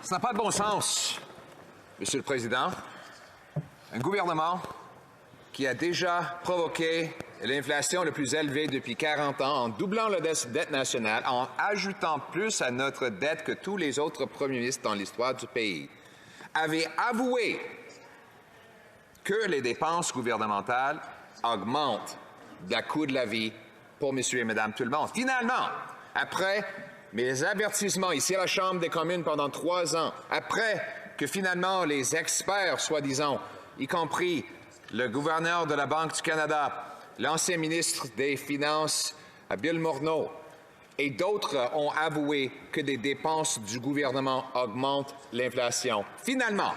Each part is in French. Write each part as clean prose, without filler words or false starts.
Ça n'a pas de bon sens, Monsieur le Président. Un gouvernement qui a déjà provoqué l'inflation la plus élevée depuis 40 ans en doublant la dette nationale, en ajoutant plus à notre dette que tous les autres premiers ministres dans l'histoire du pays, avait avoué que les dépenses gouvernementales augmentent le coût de la vie pour monsieur et madame tout le monde. Finalement, après mes avertissements ici à la Chambre des communes pendant 3 ans, après que finalement les experts, soi-disant, y compris le gouverneur de la Banque du Canada, l'ancien ministre des Finances, Bill Morneau, et d'autres ont avoué que les dépenses du gouvernement augmentent l'inflation. Finalement,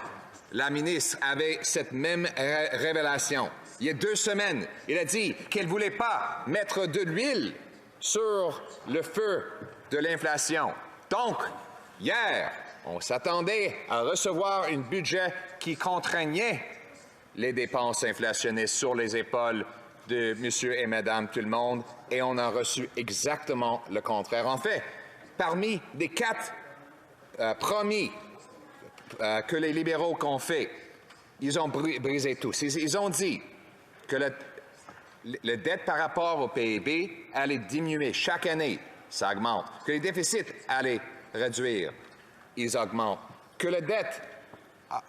la ministre avait cette même révélation. Il y a 2 semaines, il a dit qu'elle ne voulait pas mettre de l'huile sur le feu de l'inflation. Donc, hier, on s'attendait à recevoir un budget qui contraignait les dépenses inflationnistes sur les épaules de monsieur et madame tout le monde, et on a reçu exactement le contraire. En fait, parmi les 4 promis que les libéraux ont fait, ils ont brisé tous. Ils ont dit que la dette par rapport au PIB allait diminuer chaque année, ça augmente. Que les déficits allaient réduire, ils augmentent. Que la dette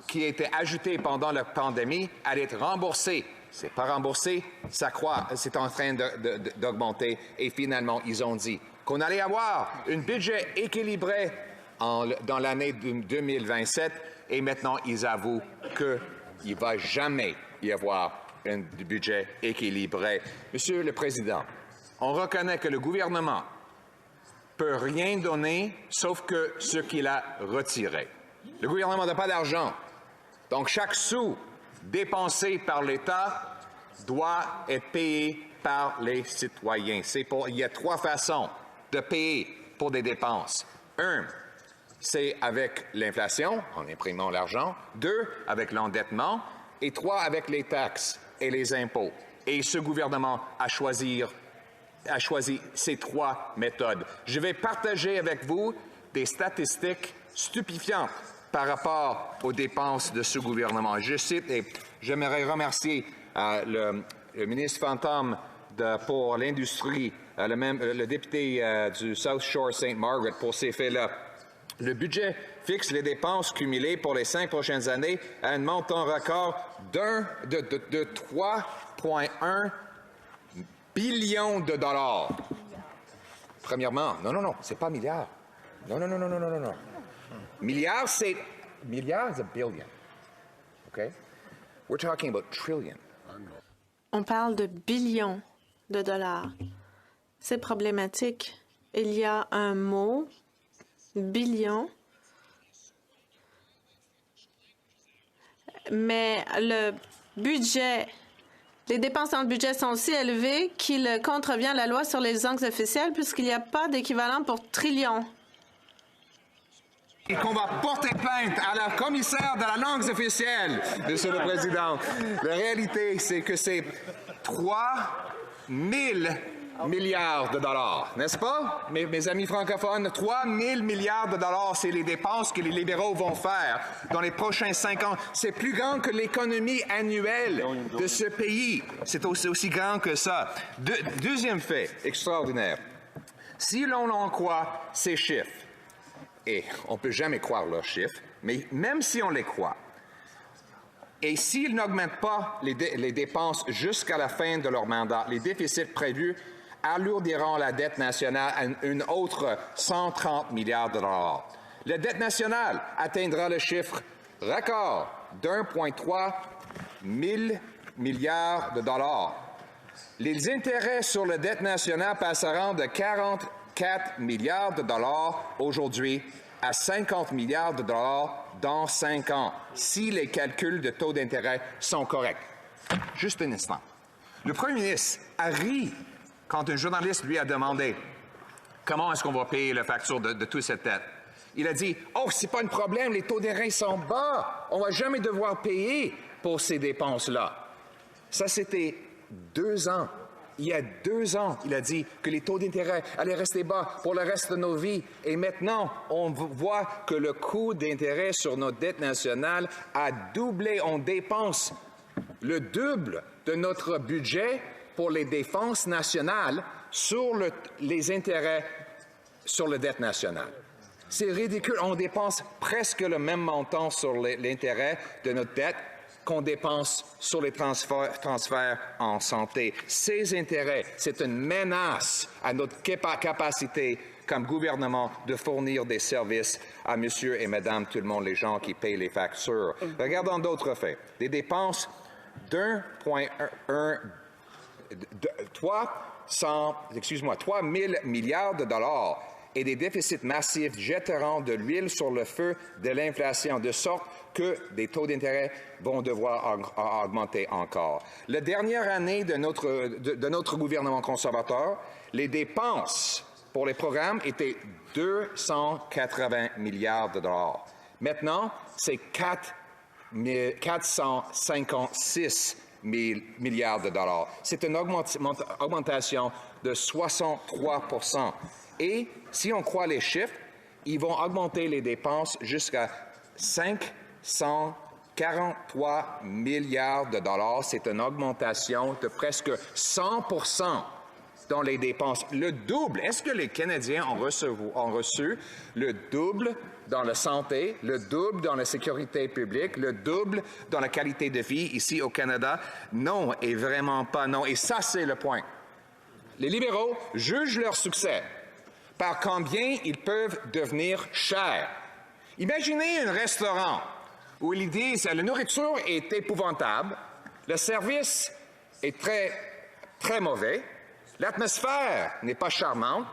qui a été ajoutée pendant la pandémie allait être remboursée. C'est pas remboursé, ça croît, c'est en train d'augmenter. Et finalement, ils ont dit qu'on allait avoir un budget équilibré dans l'année 2027. Et maintenant, ils avouent qu'il ne va jamais y avoir un budget équilibré. Monsieur le Président, on reconnaît que le gouvernement ne peut rien donner sauf que ce qu'il a retiré. Le gouvernement n'a pas d'argent. Donc, chaque sou dépensé par l'État doit être payé par les citoyens. Il y a 3 façons de payer pour des dépenses. 1, c'est avec l'inflation, en imprimant l'argent. 2, avec l'endettement. Et 3, avec les taxes et les impôts. Et ce gouvernement a choisi ces 3 méthodes. Je vais partager avec vous des statistiques stupéfiantes par rapport aux dépenses de ce gouvernement. Je cite, et j'aimerais remercier le ministre fantôme pour l'industrie, le député du South Shore St. Margaret pour ces faits-là. Le budget fixe les dépenses cumulées pour les 5 prochaines années à un montant record de 3,1 billions de dollars. Premièrement, non, c'est pas milliard. Non. Milliard, c'est... Milliard is a billion. OK? We're talking about trillion. On parle de billions de dollars. C'est problématique. Il y a un mot, billion, mais le budget, les dépenses dans le budget sont si élevées qu'il contrevient à la loi sur les langues officielles puisqu'il n'y a pas d'équivalent pour trillion. Et qu'on va porter plainte à la commissaire de la langue officielle, Monsieur le Président. La réalité, c'est que c'est 3 000 milliards de dollars, n'est-ce pas, mes amis francophones? 3 000 milliards de dollars, c'est les dépenses que les libéraux vont faire dans les prochains 5 ans. C'est plus grand que l'économie annuelle de ce pays. C'est aussi grand que ça. Deuxième fait extraordinaire. Si l'on en croit ces chiffres, et on ne peut jamais croire leurs chiffres, mais même si on les croit, et s'ils n'augmentent pas les dépenses jusqu'à la fin de leur mandat, les déficits prévus alourdiront la dette nationale à une autre 130 milliards de dollars. La dette nationale atteindra le chiffre record d'1,3 milliard de dollars. Les intérêts sur la dette nationale passeront de 44 milliards de dollars aujourd'hui à 50 milliards de dollars dans 5 ans, si les calculs de taux d'intérêt sont corrects. Juste un instant. Le premier ministre a ri quand un journaliste lui a demandé comment est-ce qu'on va payer la facture de toute cette dette. Il a dit « Oh, c'est pas un problème, les taux d'intérêt sont bas, on va jamais devoir payer pour ces dépenses-là. » Ça, c'était 2 ans Il y a 2 ans, il a dit que les taux d'intérêt allaient rester bas pour le reste de nos vies. Et maintenant, on voit que le coût d'intérêt sur notre dette nationale a doublé. On dépense le double de notre budget pour les défenses nationales sur les intérêts sur la dette nationale. C'est ridicule. On dépense presque le même montant sur l'intérêt de notre dette qu'on dépense sur les transferts en santé. Ces intérêts, c'est une menace à notre capacité comme gouvernement de fournir des services à monsieur et madame tout le monde, les gens qui payent les factures. Regardons d'autres faits. Des dépenses $3 000 milliards et des déficits massifs jetteront de l'huile sur le feu de l'inflation, de sorte que des taux d'intérêt vont devoir augmenter encore. La dernière année de notre gouvernement conservateur, les dépenses pour les programmes étaient 280 milliards de dollars. Maintenant, c'est 456 milliards de dollars. C'est une augmentation de 63 %. Et si on croit les chiffres, ils vont augmenter les dépenses jusqu'à 543 milliards de dollars. C'est une augmentation de presque 100 % dans les dépenses. Le double. Est-ce que les Canadiens ont reçu le double dans la santé, le double dans la sécurité publique, le double dans la qualité de vie ici au Canada? Non, et vraiment pas non. Et ça, c'est le point. Les libéraux jugent leur succès par combien ils peuvent devenir chers. Imaginez un restaurant où ils disent la nourriture est épouvantable, le service est très, très mauvais, l'atmosphère n'est pas charmante,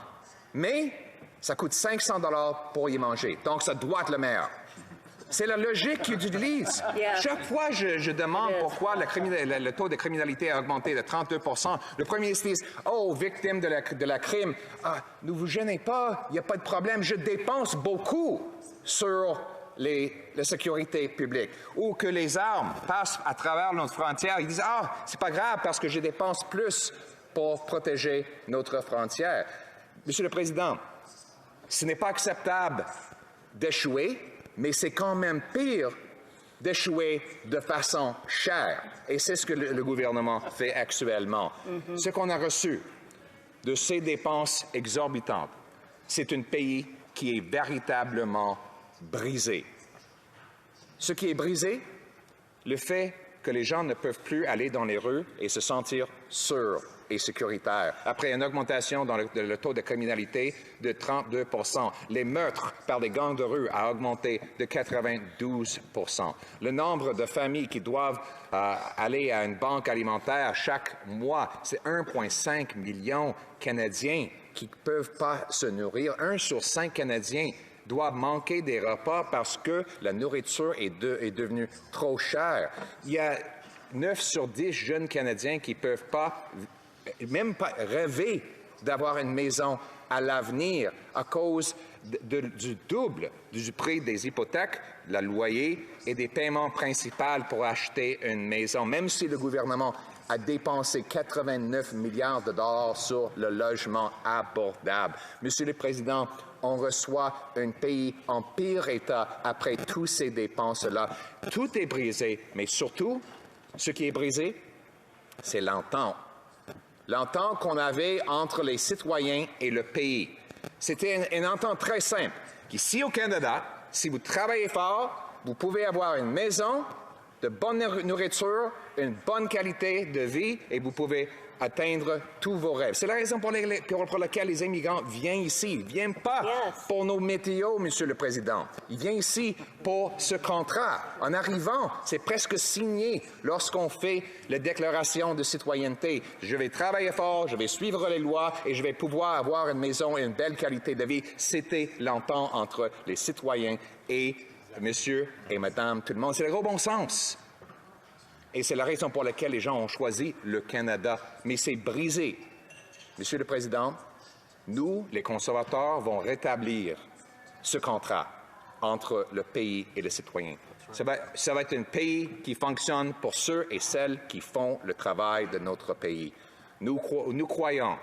mais ça coûte 500 $ pour y manger. Donc, ça doit être le meilleur. C'est la logique qu'ils utilisent. Chaque fois, je demande pourquoi le taux de criminalité a augmenté de 32 %. Le premier ministre dit « Oh, victime de la crime, ne vous gênez pas, il n'y a pas de problème, je dépense beaucoup sur la sécurité publique. » Ou que les armes passent à travers notre frontière. Ils disent « Ah, c'est pas grave parce que je dépense plus pour protéger notre frontière. » Monsieur le Président, ce n'est pas acceptable d'échouer, mais c'est quand même pire d'échouer de façon chère. Et c'est ce que le gouvernement fait actuellement. Ce qu'on a reçu de ces dépenses exorbitantes, c'est un pays qui est véritablement brisé. Ce qui est brisé, le fait que les gens ne peuvent plus aller dans les rues et se sentir sûrs et sécuritaires. Après une augmentation dans le taux de criminalité de 32 %, les meurtres par les gangs de rue a augmenté de 92 %. Le nombre de familles qui doivent aller à une banque alimentaire chaque mois, c'est 1,5 million Canadiens qui ne peuvent pas se nourrir. 1 sur 5 Canadiens doivent manquer des repas parce que la nourriture est devenue trop chère. Il y a 9 sur 10 jeunes Canadiens qui ne peuvent même pas rêver d'avoir une maison à l'avenir à cause du double du prix des hypothèques, le loyer et des paiements principaux pour acheter une maison, même si le gouvernement a dépensé 89 milliards de dollars sur le logement abordable. Monsieur le Président, on reçoit un pays en pire état après toutes ces dépenses-là. Tout est brisé, mais surtout, ce qui est brisé, c'est l'entente. L'entente qu'on avait entre les citoyens et le pays. C'était une entente très simple. Ici au Canada, si vous travaillez fort, vous pouvez avoir une maison, de bonne nourriture, une bonne qualité de vie et vous pouvez atteindre tous vos rêves. C'est la raison pour laquelle les immigrants viennent ici. Ils ne viennent pas pour nos météos, Monsieur le Président. Ils viennent ici pour ce contrat. En arrivant, c'est presque signé lorsqu'on fait la déclaration de citoyenneté. Je vais travailler fort, je vais suivre les lois et je vais pouvoir avoir une maison et une belle qualité de vie. C'était l'entente entre les citoyens et Monsieur et Madame tout le monde. C'est le gros bon sens. Et c'est la raison pour laquelle les gens ont choisi le Canada. Mais c'est brisé. Monsieur le Président, nous, les conservateurs, vont rétablir ce contrat entre le pays et les citoyens. Ça va être un pays qui fonctionne pour ceux et celles qui font le travail de notre pays. nous croyons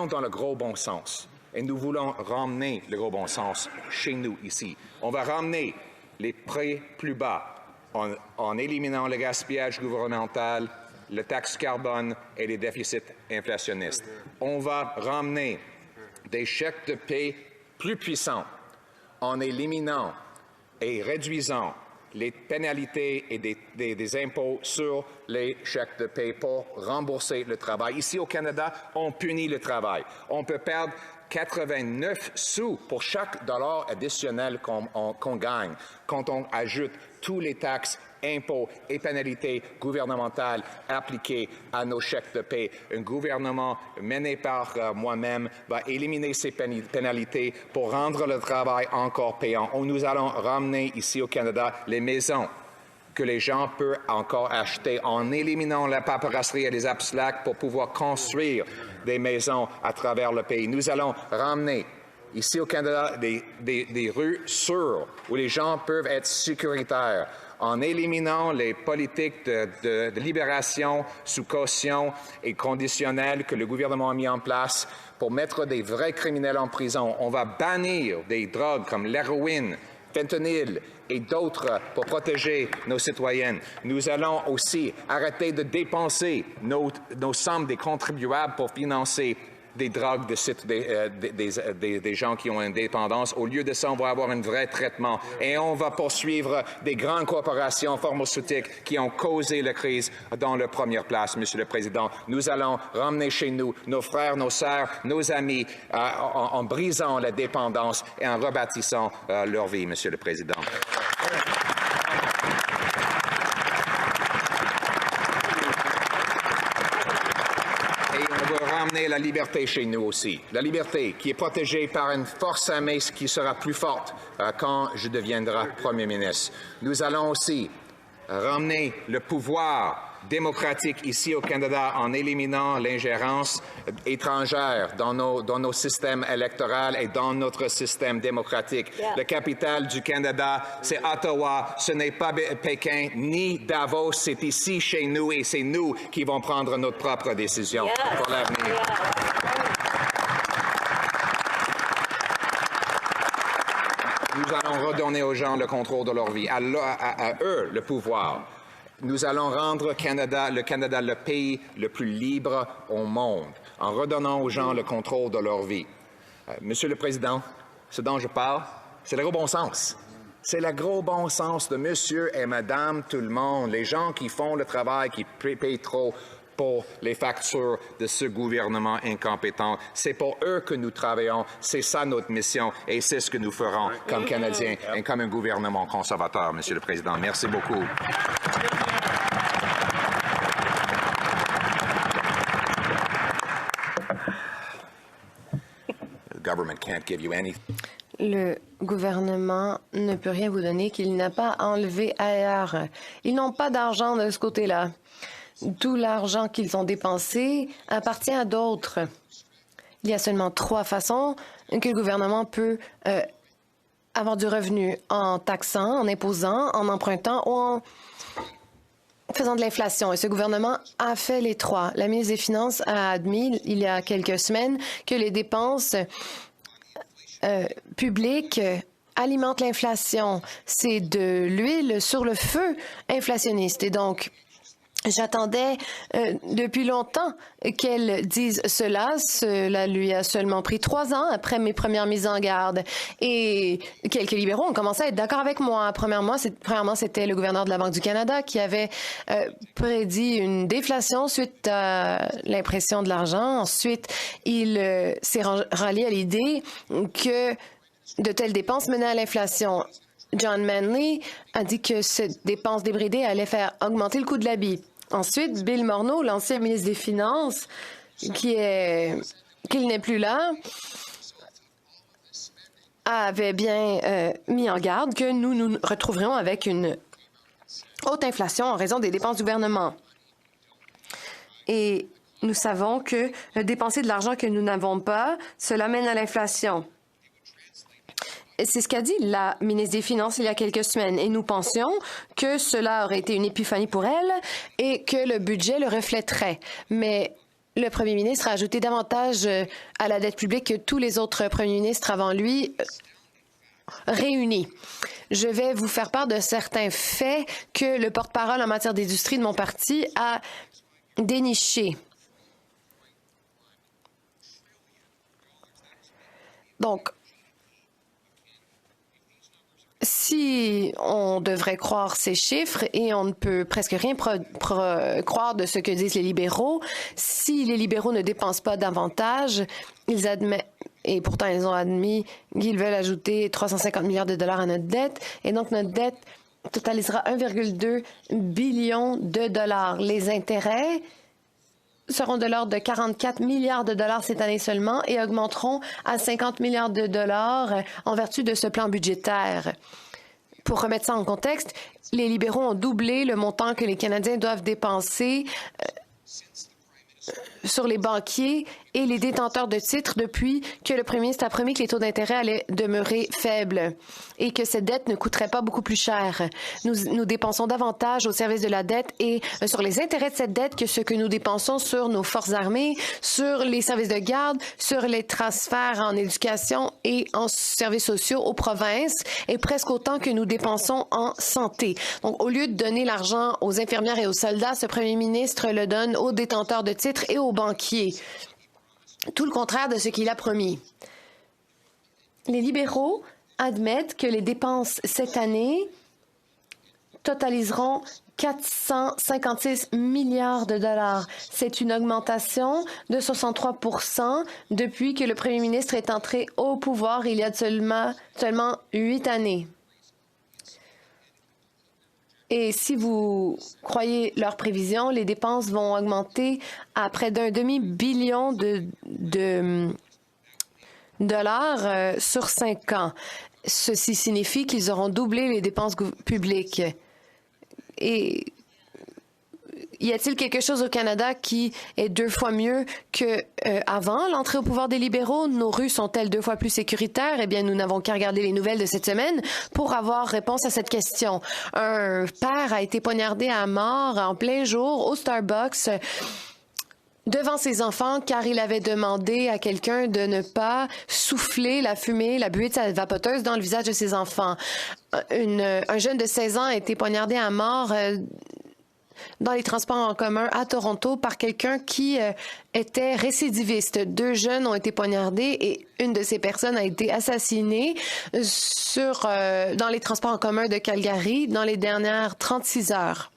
dans le gros bon sens et nous voulons ramener le gros bon sens chez nous ici. On va ramener les prix plus bas en éliminant le gaspillage gouvernemental, le taxe carbone et les déficits inflationnistes. On va ramener des chèques de paie plus puissants en éliminant et réduisant les pénalités et des impôts sur les chèques de paie pour rembourser le travail. Ici au Canada, on punit le travail. On peut perdre 89 sous pour chaque dollar additionnel qu'on gagne quand on ajoute tous les taxes, impôts et pénalités gouvernementales appliquées à nos chèques de paie. Un gouvernement mené par moi-même va éliminer ces pénalités pour rendre le travail encore payant. Nous allons ramener ici au Canada les maisons que les gens peuvent encore acheter en éliminant la paperasserie et les obstacles pour pouvoir construire des maisons à travers le pays. Nous allons ramener ici au Canada des rues sûres où les gens peuvent être sécuritaires en éliminant les politiques de libération sous caution et conditionnelle que le gouvernement a mis en place pour mettre des vrais criminels en prison. On va bannir des drogues comme l'héroïne, fentanyl et d'autres pour protéger nos citoyennes. Nous allons aussi arrêter de dépenser nos sommes des contribuables pour financer des drogues des gens qui ont une dépendance. Au lieu de ça, on va avoir un vrai traitement et on va poursuivre des grandes corporations pharmaceutiques qui ont causé la crise dans la première place, Monsieur le Président. Nous allons ramener chez nous nos frères, nos sœurs, nos amis en brisant la dépendance et en rebâtissant leur vie, Monsieur le Président. Ramener la liberté chez nous aussi. La liberté qui est protégée par une force armée qui sera plus forte quand je deviendrai Premier ministre. Nous allons aussi ramener le pouvoir démocratique ici au Canada en éliminant l'ingérence étrangère dans nos systèmes électoraux et dans notre système démocratique. Le capital du Canada, c'est Ottawa, ce n'est pas Pékin ni Davos, c'est ici chez nous et c'est nous qui vont prendre notre propre décision pour l'avenir. Nous allons redonner aux gens le contrôle de leur vie, à eux le pouvoir. Nous allons rendre le Canada le pays le plus libre au monde en redonnant aux gens le contrôle de leur vie. Monsieur le Président, ce dont je parle, c'est le gros bon sens. C'est le gros bon sens de monsieur et madame tout le monde, les gens qui font le travail, qui payent trop pour les factures de ce gouvernement incompétent. C'est pour eux que nous travaillons. C'est ça notre mission et c'est ce que nous ferons comme Canadiens et comme un gouvernement conservateur, Monsieur le Président. Merci beaucoup. Le gouvernement ne peut rien vous donner qu'il n'a pas enlevé ailleurs. Ils n'ont pas d'argent de ce côté-là. Tout l'argent qu'ils ont dépensé appartient à d'autres. Il y a seulement 3 façons que le gouvernement peut avoir du revenu: en taxant, en imposant, en empruntant ou en faisant de l'inflation. Et ce gouvernement a fait les 3. La ministre des Finances a admis il y a quelques semaines que les dépenses publiques alimentent l'inflation. C'est de l'huile sur le feu inflationniste. Et donc, j'attendais depuis longtemps qu'elle dise cela. Cela lui a seulement pris 3 ans après mes premières mises en garde. Et quelques libéraux ont commencé à être d'accord avec moi. Premièrement, c'était le gouverneur de la Banque du Canada qui avait prédit une déflation suite à l'impression de l'argent. Ensuite, il s'est rallié à l'idée que de telles dépenses menaient à l'inflation. John Manley a dit que cette dépense débridée allait faire augmenter le coût de l'habit. Ensuite, Bill Morneau, l'ancien ministre des Finances, qu'il n'est plus là, avait bien mis en garde que nous nous retrouverions avec une haute inflation en raison des dépenses du gouvernement. Et nous savons que dépenser de l'argent que nous n'avons pas, cela mène à l'inflation. C'est ce qu'a dit la ministre des Finances il y a quelques semaines. Et nous pensions que cela aurait été une épiphanie pour elle et que le budget le reflèterait. Mais le premier ministre a ajouté davantage à la dette publique que tous les autres premiers ministres avant lui réunis. Je vais vous faire part de certains faits que le porte-parole en matière d'industrie de mon parti a dénichés. Donc, si on devrait croire ces chiffres, et on ne peut presque rien croire de ce que disent les libéraux, si les libéraux ne dépensent pas davantage, ils admettent, et pourtant ils ont admis qu'ils veulent ajouter 350 milliards de dollars à notre dette, et donc notre dette totalisera 1,2 billion de dollars. Les intérêts seront de l'ordre de 44 milliards de dollars cette année seulement et augmenteront à 50 milliards de dollars en vertu de ce plan budgétaire. Pour remettre ça en contexte, les libéraux ont doublé le montant que les Canadiens doivent dépenser sur les banquiers et les détenteurs de titres depuis que le premier ministre a promis que les taux d'intérêt allaient demeurer faibles et que cette dette ne coûterait pas beaucoup plus cher. Nous dépensons davantage au service de la dette et sur les intérêts de cette dette que ce que nous dépensons sur nos forces armées, sur les services de garde, sur les transferts en éducation et en services sociaux aux provinces et presque autant que nous dépensons en santé. Donc, au lieu de donner l'argent aux infirmières et aux soldats, ce premier ministre le donne aux détenteurs de titres et aux banquiers. Tout le contraire de ce qu'il a promis. Les libéraux admettent que les dépenses cette année totaliseront 456 milliards de dollars. C'est une augmentation de 63 % depuis que le premier ministre est entré au pouvoir il y a seulement 8 années. Et si vous croyez leurs prévisions, les dépenses vont augmenter à près d'un demi-billion de dollars sur 5 ans. Ceci signifie qu'ils auront doublé les dépenses publiques. Et y a-t-il quelque chose au Canada qui est 2 fois mieux qu'avant l'entrée au pouvoir des libéraux? Nos rues sont-elles 2 fois plus sécuritaires? Eh bien, nous n'avons qu'à regarder les nouvelles de cette semaine pour avoir réponse à cette question. Un père a été poignardé à mort en plein jour au Starbucks devant ses enfants car il avait demandé à quelqu'un de ne pas souffler la fumée, la buée de sa vapoteuse dans le visage de ses enfants. Un jeune de 16 ans a été poignardé à mort dans les transports en commun à Toronto par quelqu'un qui était récidiviste. 2 jeunes ont été poignardés et une de ces personnes a été assassinée dans les transports en commun de Calgary dans les dernières 36 heures.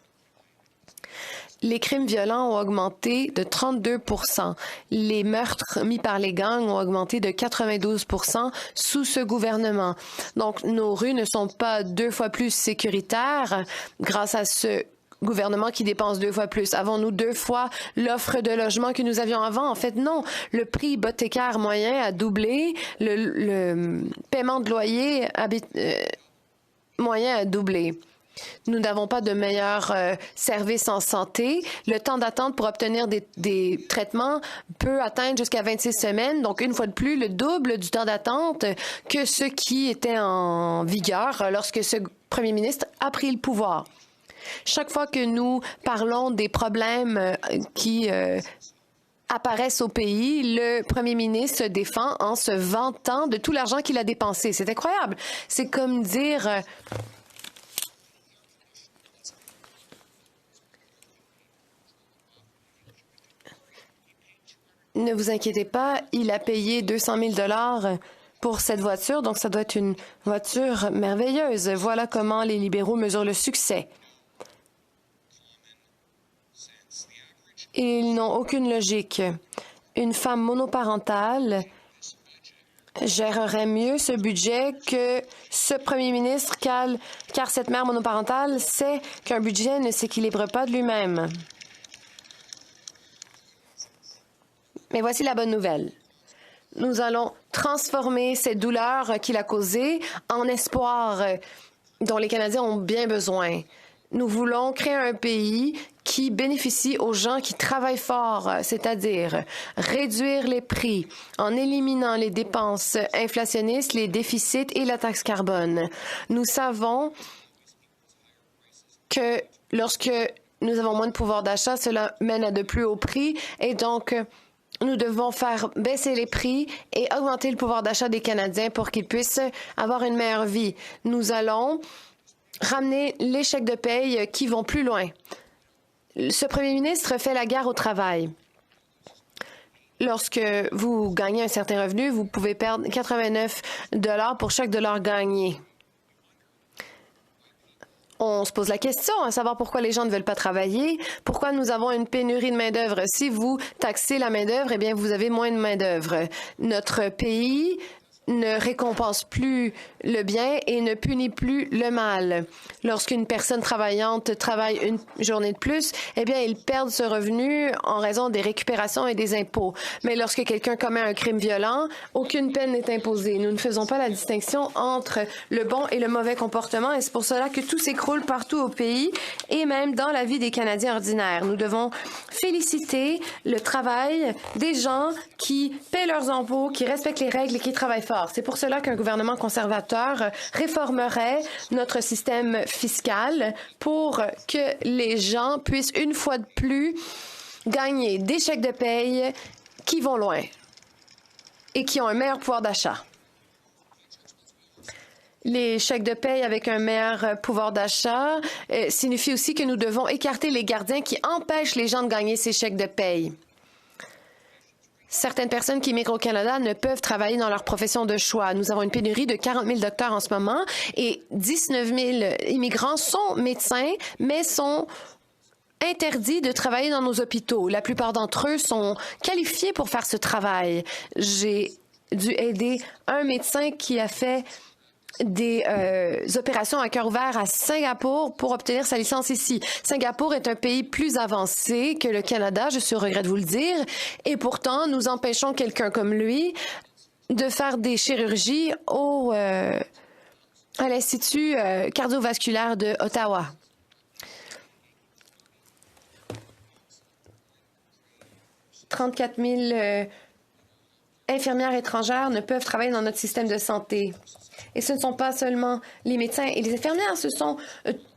Les crimes violents ont augmenté de 32 %. Les meurtres mis par les gangs ont augmenté de 92 % sous ce gouvernement. Donc, nos rues ne sont pas 2 fois plus sécuritaires grâce à ce gouvernement qui dépense 2 fois plus. Avons-nous 2 fois l'offre de logement que nous avions avant? En fait, non. Le prix hypothécaire moyen a doublé. Le paiement de loyer moyen a doublé. Nous n'avons pas de meilleurs services en santé. Le temps d'attente pour obtenir des traitements peut atteindre jusqu'à 26 semaines. Donc, une fois de plus, le double du temps d'attente que ce qui était en vigueur lorsque ce premier ministre a pris le pouvoir. Chaque fois que nous parlons des problèmes qui apparaissent au pays, le premier ministre se défend en se vantant de tout l'argent qu'il a dépensé. C'est incroyable. C'est comme dire... Ne vous inquiétez pas, il a payé 200 000 $ pour cette voiture, donc ça doit être une voiture merveilleuse. Voilà comment les libéraux mesurent le succès. Ils n'ont aucune logique. Une femme monoparentale gérerait mieux ce budget que ce premier ministre, car cette mère monoparentale sait qu'un budget ne s'équilibre pas de lui-même. Mais voici la bonne nouvelle. Nous allons transformer cette douleur qu'il a causée en espoir dont les Canadiens ont bien besoin. Nous voulons créer un pays qui bénéficie aux gens qui travaillent fort, c'est-à-dire réduire les prix en éliminant les dépenses inflationnistes, les déficits et la taxe carbone. Nous savons que lorsque nous avons moins de pouvoir d'achat, cela mène à de plus hauts prix et donc nous devons faire baisser les prix et augmenter le pouvoir d'achat des Canadiens pour qu'ils puissent avoir une meilleure vie. Nous allons ramener les chèques de paye qui vont plus loin. Ce premier ministre fait la guerre au travail. Lorsque vous gagnez un certain revenu, vous pouvez perdre 89 $ pour chaque dollar gagné. On se pose la question à savoir pourquoi les gens ne veulent pas travailler, pourquoi nous avons une pénurie de main-d'œuvre. Si vous taxez la main-d'œuvre, eh bien, vous avez moins de main-d'œuvre. Notre pays ne récompense plus le bien et ne punit plus le mal. Lorsqu'une personne travaillante travaille une journée de plus, eh bien, ils perdent ce revenu en raison des récupérations et des impôts. Mais lorsque quelqu'un commet un crime violent, aucune peine n'est imposée. Nous ne faisons pas la distinction entre le bon et le mauvais comportement et c'est pour cela que tout s'écroule partout au pays et même dans la vie des Canadiens ordinaires. Nous devons féliciter le travail des gens qui paient leurs impôts, qui respectent les règles et qui travaillent fort. C'est pour cela qu'un gouvernement conservateur réformerait notre système fiscal pour que les gens puissent une fois de plus gagner des chèques de paye qui vont loin et qui ont un meilleur pouvoir d'achat. Les chèques de paye avec un meilleur pouvoir d'achat signifie aussi que nous devons écarter les gardiens qui empêchent les gens de gagner ces chèques de paye. Certaines personnes qui immigrent au Canada ne peuvent travailler dans leur profession de choix. Nous avons une pénurie de 40 000 docteurs en ce moment et 19 000 immigrants sont médecins, mais sont interdits de travailler dans nos hôpitaux. La plupart d'entre eux sont qualifiés pour faire ce travail. J'ai dû aider un médecin qui a fait des opérations à cœur ouvert à Singapour pour obtenir sa licence ici. Singapour est un pays plus avancé que le Canada, je suis au regret de vous le dire, et pourtant, nous empêchons quelqu'un comme lui de faire des chirurgies à l'Institut cardiovasculaire de Ottawa. « 34 000 infirmières étrangères ne peuvent travailler dans notre système de santé. » Et ce ne sont pas seulement les médecins et les infirmières, ce sont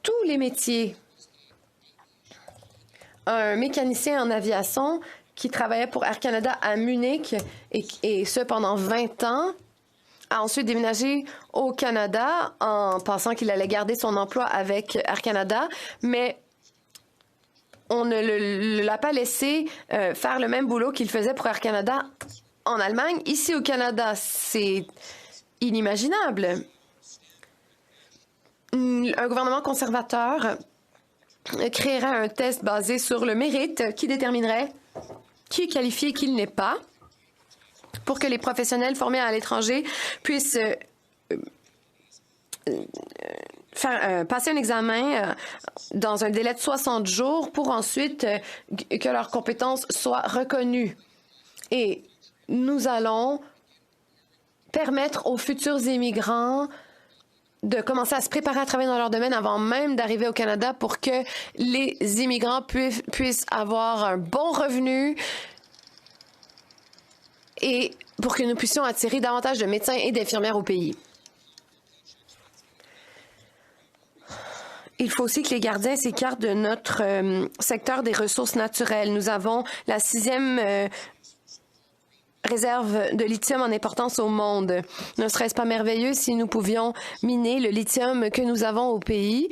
tous les métiers. Un mécanicien en aviation qui travaillait pour Air Canada à Munich, et ce pendant 20 ans, a ensuite déménagé au Canada en pensant qu'il allait garder son emploi avec Air Canada, mais on ne l'a pas laissé faire le même boulot qu'il faisait pour Air Canada en Allemagne. Ici au Canada, c'est inimaginable. Un gouvernement conservateur créerait un test basé sur le mérite qui déterminerait qui est qualifié et qui ne l'est pas pour que les professionnels formés à l'étranger puissent passer un examen dans un délai de 60 jours pour ensuite que leurs compétences soient reconnues. Et nous allons permettre aux futurs immigrants de commencer à se préparer à travailler dans leur domaine avant même d'arriver au Canada pour que les immigrants puissent avoir un bon revenu et pour que nous puissions attirer davantage de médecins et d'infirmières au pays. Il faut aussi que les gardiens s'écartent de notre secteur des ressources naturelles. Nous avons la 6e réserve de lithium en importance au monde. Ne serait-ce pas merveilleux si nous pouvions miner le lithium que nous avons au pays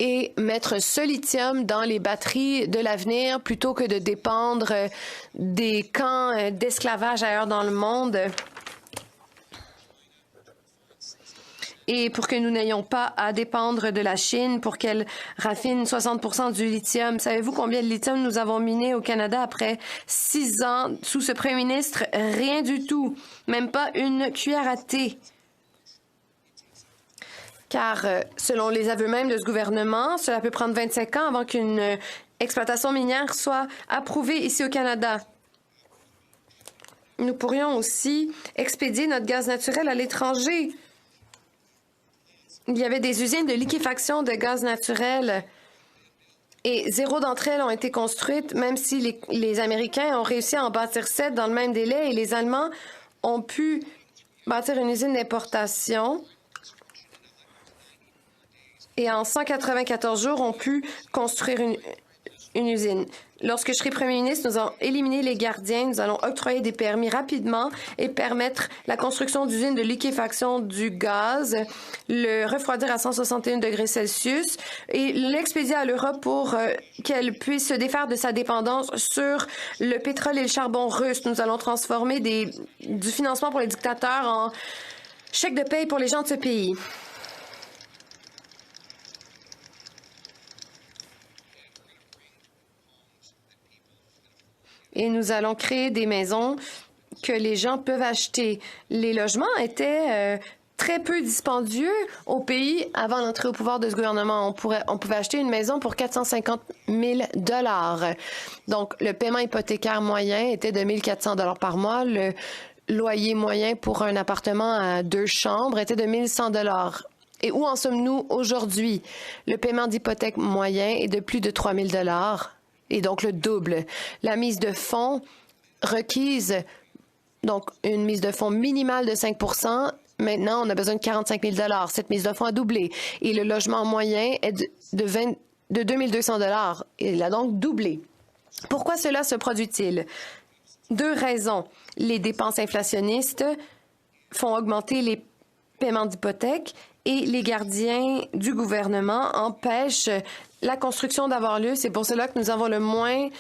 et mettre ce lithium dans les batteries de l'avenir plutôt que de dépendre des camps d'esclavage ailleurs dans le monde. Et pour que nous n'ayons pas à dépendre de la Chine pour qu'elle raffine 60% du lithium. Savez-vous combien de lithium nous avons miné au Canada après 6 ans sous ce premier ministre? Rien du tout. Même pas une cuillère à thé. Car, selon les aveux même de ce gouvernement, cela peut prendre 25 ans avant qu'une exploitation minière soit approuvée ici au Canada. Nous pourrions aussi expédier notre gaz naturel à l'étranger. Il y avait des usines de liquéfaction de gaz naturel Et 0 d'entre elles ont été construites, même si les Américains ont réussi à en bâtir 7 dans le même délai et les Allemands ont pu bâtir une usine d'importation et en 194 jours ont pu construire une usine. Lorsque je serai premier ministre, nous allons éliminer les gardiens, nous allons octroyer des permis rapidement et permettre la construction d'usines de liquéfaction du gaz, le refroidir à 161 degrés Celsius et l'expédier à l'Europe pour qu'elle puisse se défaire de sa dépendance sur le pétrole et le charbon russe. Nous allons transformer du financement pour les dictateurs en chèques de paye pour les gens de ce pays. Et nous allons créer des maisons que les gens peuvent acheter. Les logements étaient très peu dispendieux au pays avant l'entrée au pouvoir de ce gouvernement. On pouvait acheter une maison pour 450 000 $. Donc, le paiement hypothécaire moyen était de 1 400 $ par mois. Le loyer moyen pour un appartement à 2 chambres était de 1 100 $. Et où en sommes-nous aujourd'hui? Le paiement d'hypothèque moyen est de plus de 3 000 $. Et donc le double. La mise de fonds requise, donc une mise de fonds minimale de 5 %. Maintenant, on a besoin de 45 000 $. Cette mise de fonds a doublé. Et le logement moyen est de 2 200 $. Il a donc doublé. Pourquoi cela se produit-il? 2 raisons. Les dépenses inflationnistes font augmenter les paiements d'hypothèque et les gardiens du gouvernement empêchent la construction d'avoir lieu. C'est pour cela que nous avons le moins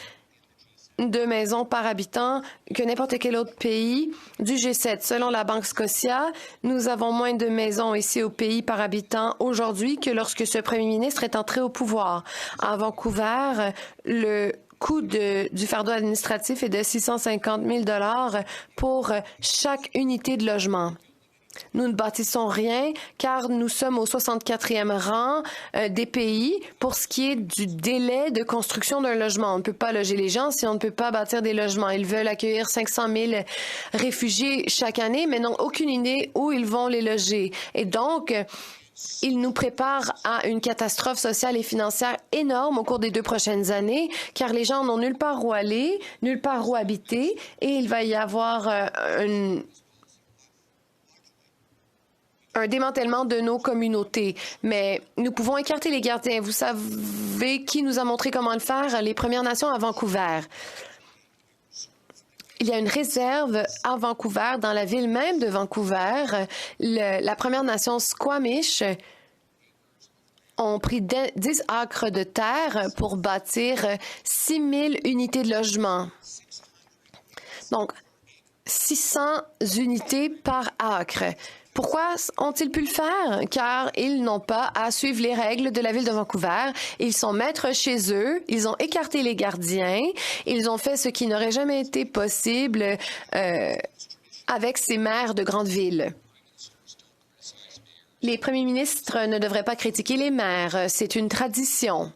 de maisons par habitant que n'importe quel autre pays du G7. Selon la Banque Scotia, nous avons moins de maisons ici au pays par habitant aujourd'hui que lorsque ce premier ministre est entré au pouvoir. À Vancouver, le coût du fardeau administratif est de 650 000 $ pour chaque unité de logement. Nous ne bâtissons rien car nous sommes au 64e rang des pays pour ce qui est du délai de construction d'un logement. On ne peut pas loger les gens si on ne peut pas bâtir des logements. Ils veulent accueillir 500 000 réfugiés chaque année, mais n'ont aucune idée où ils vont les loger. Et donc, ils nous préparent à une catastrophe sociale et financière énorme au cours des 2 prochaines années, car les gens n'ont nulle part où aller, nulle part où habiter, et il va y avoir un démantèlement de nos communautés. Mais nous pouvons écarter les gardiens. Vous savez qui nous a montré comment le faire? Les Premières Nations à Vancouver. Il y a une réserve à Vancouver, dans la ville même de Vancouver. La Première Nation Squamish ont pris 10 acres de terre pour bâtir 6 000 unités de logement. Donc, 600 unités par acre. Pourquoi ont-ils pu le faire? Car ils n'ont pas à suivre les règles de la ville de Vancouver. Ils sont maîtres chez eux. Ils ont écarté les gardiens. Ils ont fait ce qui n'aurait jamais été possible avec ces maires de grandes villes. Les premiers ministres ne devraient pas critiquer les maires. C'est une tradition.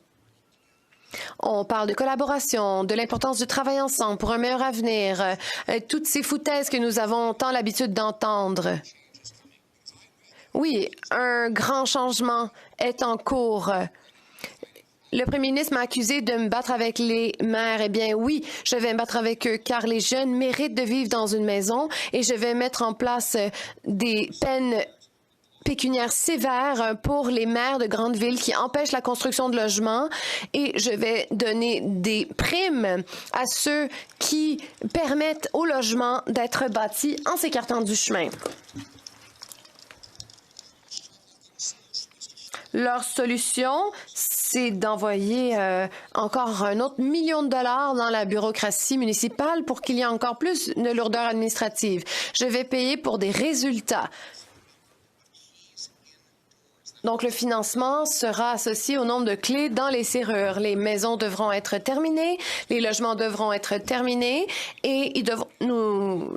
On parle de collaboration, de l'importance du travail ensemble pour un meilleur avenir. Toutes ces foutaises que nous avons tant l'habitude d'entendre. Oui, un grand changement est en cours. Le premier ministre m'a accusé de me battre avec les maires. Eh bien, oui, je vais me battre avec eux car les jeunes méritent de vivre dans une maison et je vais mettre en place des peines pécuniaires sévères pour les maires de grandes villes qui empêchent la construction de logements et je vais donner des primes à ceux qui permettent aux logements d'être bâtis en s'écartant du chemin. Leur solution, c'est d'envoyer encore un autre $1 million dans la bureaucratie municipale pour qu'il y ait encore plus de lourdeur administrative. Je vais payer pour des résultats. Donc, le financement sera associé au nombre de clés dans les serrures. Les maisons devront être terminées, les logements devront être terminés et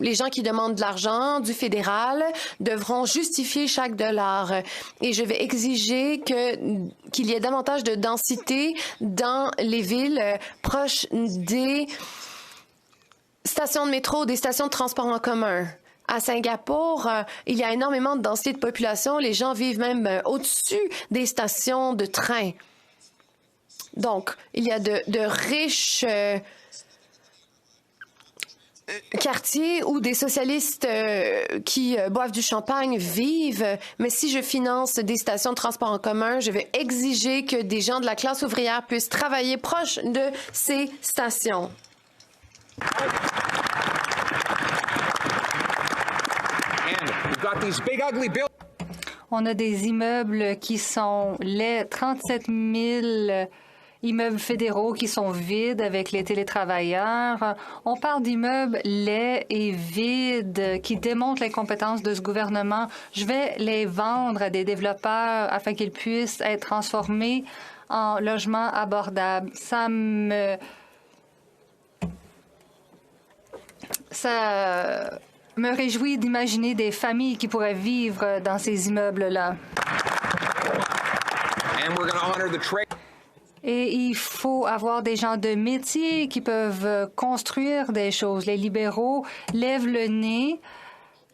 les gens qui demandent de l'argent du fédéral devront justifier chaque dollar. Et je vais exiger qu'il y ait davantage de densité dans les villes proches des stations de métro, des stations de transport en commun. À Singapour, il y a énormément de densité de population. Les gens vivent même au-dessus des stations de train. Donc, il y a de riches quartiers où des socialistes qui boivent du champagne vivent, mais si je finance des stations de transport en commun, je vais exiger que des gens de la classe ouvrière puissent travailler proche de ces stations. On a des immeubles qui sont laids, 37 000 immeubles fédéraux qui sont vides avec les télétravailleurs. On parle d'immeubles laids et vides qui démontrent les compétences de ce gouvernement. Je vais les vendre à des développeurs afin qu'ils puissent être transformés en logements abordables. Ça me réjouit d'imaginer des familles qui pourraient vivre dans ces immeubles-là. Et il faut avoir des gens de métier qui peuvent construire des choses. Les libéraux lèvent le nez,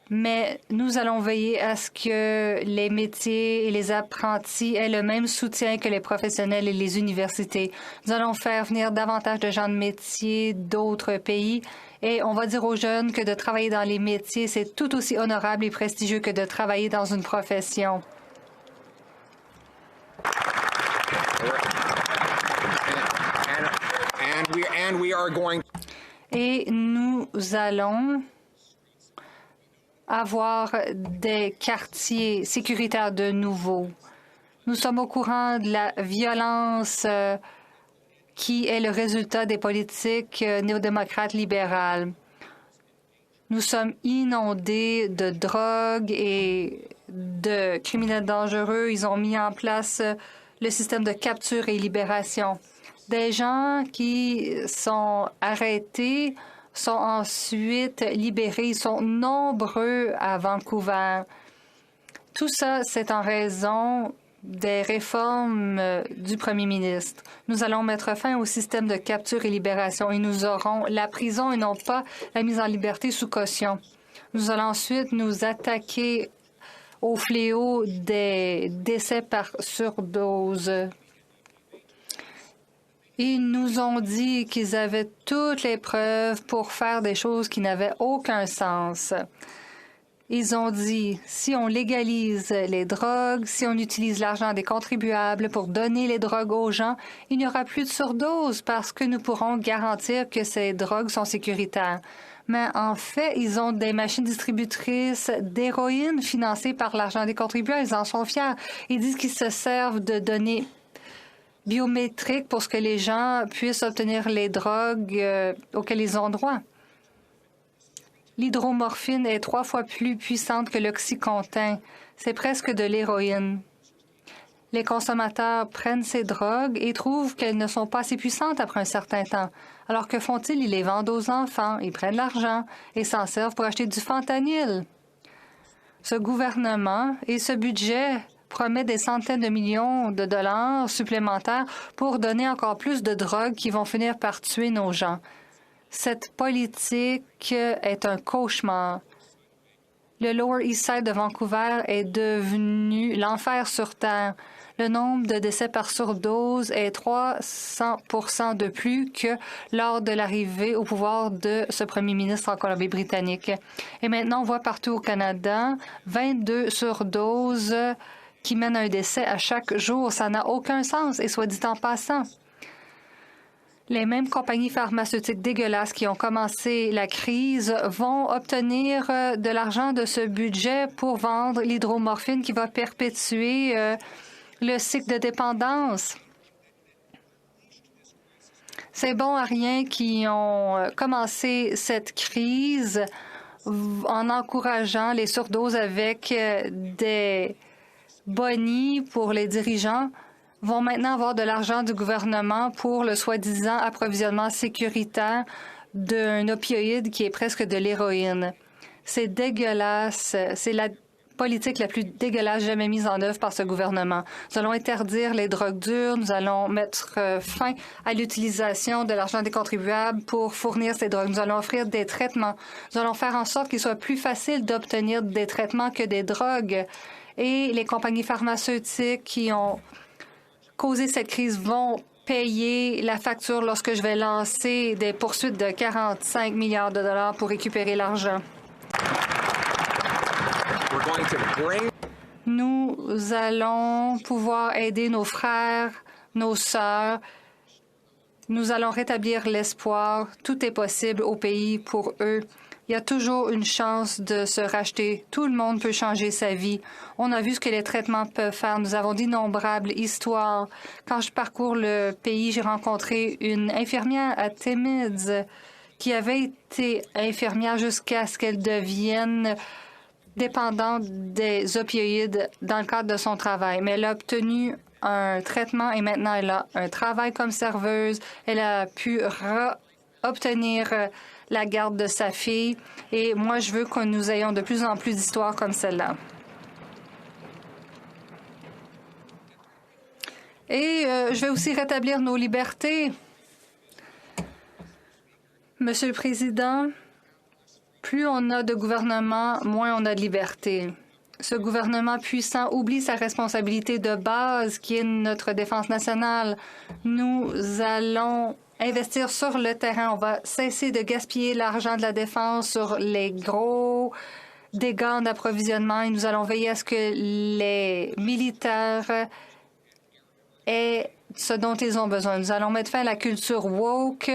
mais nous allons veiller à ce que les métiers et les apprentis aient le même soutien que les professionnels et les universités. Nous allons faire venir davantage de gens de métier d'autres pays. Et on va dire aux jeunes que de travailler dans les métiers, c'est tout aussi honorable et prestigieux que de travailler dans une profession. Et nous allons avoir des quartiers sécuritaires de nouveau. Nous sommes au courant de la violence qui est le résultat des politiques néo-démocrates libérales. Nous sommes inondés de drogue et de criminels dangereux. Ils ont mis en place le système de capture et libération. Des gens qui sont arrêtés sont ensuite libérés. Ils sont nombreux à Vancouver. Tout ça, c'est en raison des réformes du premier ministre. Nous allons mettre fin au système de capture et libération et nous aurons la prison et non pas la mise en liberté sous caution. Nous allons ensuite nous attaquer au fléau des décès par surdose. Ils nous ont dit qu'ils avaient toutes les preuves pour faire des choses qui n'avaient aucun sens. Ils ont dit, si on légalise les drogues, si on utilise l'argent des contribuables pour donner les drogues aux gens, il n'y aura plus de surdose parce que nous pourrons garantir que ces drogues sont sécuritaires. Mais en fait, ils ont des machines distributrices d'héroïne financées par l'argent des contribuables. Ils en sont fiers. Ils disent qu'ils se servent de données biométriques pour que les gens puissent obtenir les drogues auxquelles ils ont droit. L'hydromorphine est 3 fois plus puissante que l'Oxycontin. C'est presque de l'héroïne. Les consommateurs prennent ces drogues et trouvent qu'elles ne sont pas assez puissantes après un certain temps. Alors que font-ils? Ils les vendent aux enfants, ils prennent l'argent et s'en servent pour acheter du fentanyl. Ce gouvernement et ce budget promet des centaines de millions de dollars supplémentaires pour donner encore plus de drogues qui vont finir par tuer nos gens. Cette politique est un cauchemar. Le Lower East Side de Vancouver est devenu l'enfer sur Terre. Le nombre de décès par surdose est 300 % de plus que lors de l'arrivée au pouvoir de ce premier ministre en Colombie-Britannique. Et maintenant, on voit partout au Canada 22 surdoses qui mènent à un décès à chaque jour. Ça n'a aucun sens, et soit dit en passant. Les mêmes compagnies pharmaceutiques dégueulasses qui ont commencé la crise vont obtenir de l'argent de ce budget pour vendre l'hydromorphine qui va perpétuer le cycle de dépendance. Ces bons à rien qui ont commencé cette crise en encourageant les surdoses avec des bonis pour les dirigeants vont maintenant avoir de l'argent du gouvernement pour le soi-disant approvisionnement sécuritaire d'un opioïde qui est presque de l'héroïne. C'est dégueulasse. C'est la politique la plus dégueulasse jamais mise en œuvre par ce gouvernement. Nous allons interdire les drogues dures. Nous allons mettre fin à l'utilisation de l'argent des contribuables pour fournir ces drogues. Nous allons offrir des traitements. Nous allons faire en sorte qu'il soit plus facile d'obtenir des traitements que des drogues. Et les compagnies pharmaceutiques qui ont causé cette crise vont payer la facture lorsque je vais lancer des poursuites de 45 milliards de dollars pour récupérer l'argent. We're going to bring Nous allons pouvoir aider nos frères, nos sœurs. Nous allons rétablir l'espoir. Tout est possible au pays pour eux. Il y a toujours une chance de se racheter. Tout le monde peut changer sa vie. On a vu ce que les traitements peuvent faire. Nous avons d'innombrables histoires. Quand je parcours le pays, j'ai rencontré une infirmière à Timmins qui avait été infirmière jusqu'à ce qu'elle devienne dépendante des opioïdes dans le cadre de son travail. Mais elle a obtenu un traitement et maintenant elle a un travail comme serveuse. Elle a pu obtenir la garde de sa fille. Et moi, je veux que nous ayons de plus en plus d'histoires comme celle-là. Et je vais aussi rétablir nos libertés. Monsieur le Président, plus on a de gouvernement, moins on a de liberté. Ce gouvernement puissant oublie sa responsabilité de base, qui est notre défense nationale. Nous allons investir sur le terrain. On va cesser de gaspiller l'argent de la défense sur les gros dégâts d'approvisionnement et nous allons veiller à ce que les militaires aient ce dont ils ont besoin. Nous allons mettre fin à la culture woke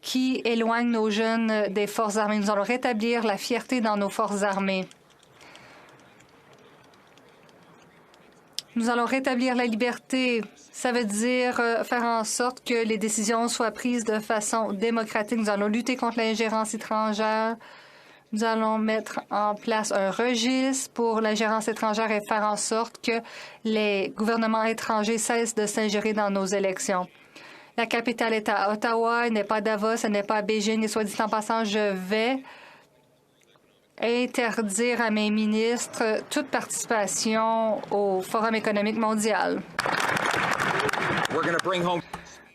qui éloigne nos jeunes des forces armées. Nous allons rétablir la fierté dans nos forces armées. Nous allons rétablir la liberté. Ça veut dire faire en sorte que les décisions soient prises de façon démocratique. Nous allons lutter contre l'ingérence étrangère. Nous allons mettre en place un registre pour l'ingérence étrangère et faire en sorte que les gouvernements étrangers cessent de s'ingérer dans nos élections. La capitale est à Ottawa, elle n'est pas à Davos, elle n'est pas à Beijing. Et soit dit en passant, je vais interdire à mes ministres toute participation au Forum économique mondial.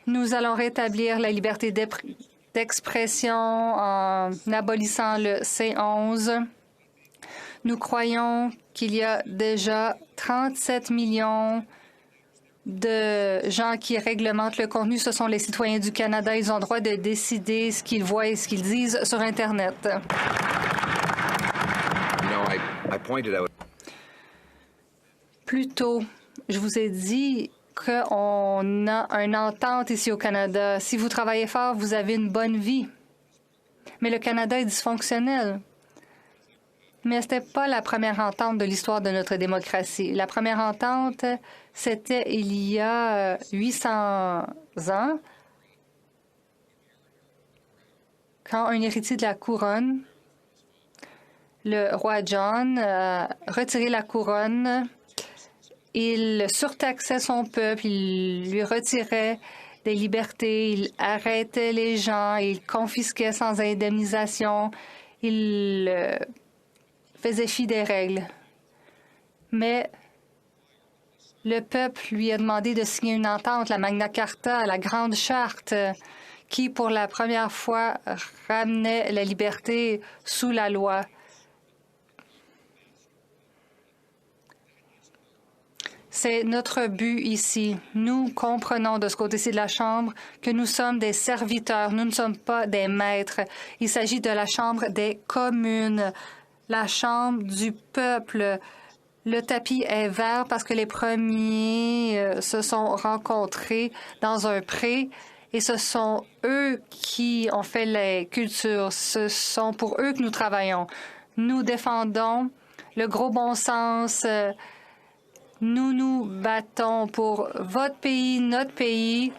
Nous allons rétablir la liberté d'expression en abolissant le C11. Nous croyons qu'il y a déjà 37 millions de gens qui réglementent le contenu. Ce sont les citoyens du Canada. Ils ont le droit de décider ce qu'ils voient et ce qu'ils disent sur Internet. Plus tôt, je vous ai dit qu'on a une entente ici au Canada. Si vous travaillez fort, vous avez une bonne vie. Mais le Canada est dysfonctionnel. Mais ce n'était pas la première entente de l'histoire de notre démocratie. La première entente, c'était il y a 800 ans, quand un héritier de la couronne, le roi John, a retiré la couronne. Il surtaxait son peuple, il lui retirait des libertés, il arrêtait les gens, il confisquait sans indemnisation, il faisait fi des règles. Mais le peuple lui a demandé de signer une entente, la Magna Carta, la Grande Charte, qui, pour la première fois, ramenait la liberté sous la loi. C'est notre but ici. Nous comprenons de ce côté-ci de la Chambre que nous sommes des serviteurs, nous ne sommes pas des maîtres. Il s'agit de la Chambre des communes, la Chambre du peuple. Le tapis est vert parce que les premiers se sont rencontrés dans un pré et ce sont eux qui ont fait les cultures. Ce sont pour eux que nous travaillons. Nous défendons le gros bon sens. Nous nous battons pour votre pays, notre pays.